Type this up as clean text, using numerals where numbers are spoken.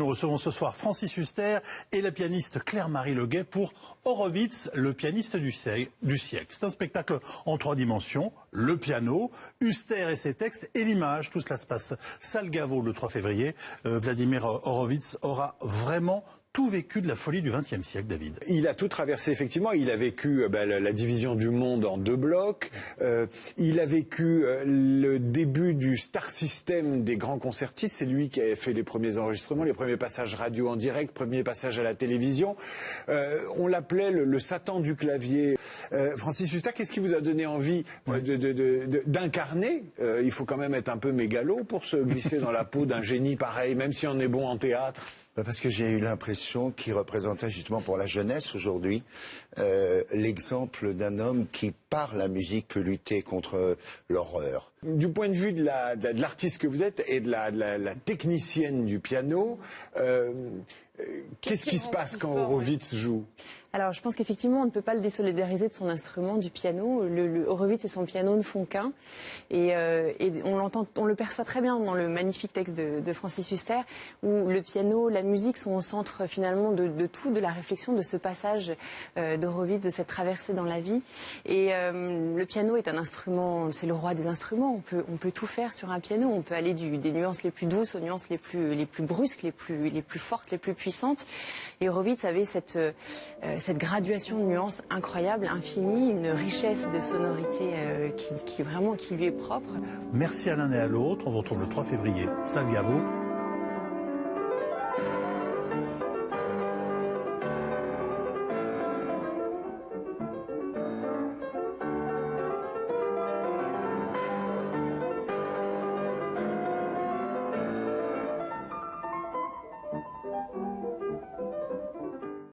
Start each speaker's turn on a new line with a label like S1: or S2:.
S1: Nous recevons ce soir Francis Huster et la pianiste Claire-Marie Leguet pour Horowitz, le pianiste du siècle. C'est un spectacle en 3 dimensions, le piano, Huster et ses textes et l'image. Tout cela se passe salle Gaveau le 3 février. Vladimir Horowitz aura vraiment tout vécu de la folie du XXe siècle, David.
S2: Il a tout traversé, effectivement. Il a vécu la division du monde en 2 blocs. Il a vécu le début du star system des grands concertistes. C'est lui qui avait fait les premiers enregistrements, les premiers passages radio en direct, premiers passages à la télévision. On l'appelait le Satan du clavier. Francis Huster, qu'est-ce qui vous a donné envie d'incarner il faut quand même être un peu mégalo pour se glisser dans la peau d'un génie pareil, même si on est bon en théâtre.
S3: Parce que j'ai eu l'impression qu'il représentait justement pour la jeunesse aujourd'hui l'exemple d'un homme qui, par la musique, peut lutter contre l'horreur.
S2: Du point de vue de l'artiste que vous êtes et de la technicienne du piano, qu'est-ce qui se passe quand Horowitz joue ?
S4: Alors, je pense qu'effectivement, on ne peut pas le désolidariser de son instrument, du piano. Le Horowitz et son piano ne font qu'un. Et on le perçoit très bien dans le magnifique texte de Francis Huster, où le piano, la musique sont au centre finalement de tout, de la réflexion de ce passage d'Horowitz, de cette traversée dans la vie. Et le piano est un instrument, c'est le roi des instruments. On peut tout faire sur un piano. On peut aller des nuances les plus douces aux nuances les plus brusques, les plus fortes, les plus puissantes. Et Horowitz avait cette graduation de nuances incroyable, infinie, une richesse de sonorité qui lui est propre.
S1: Merci à l'un et à l'autre. On vous retrouve le 3 février, salle Gaveau.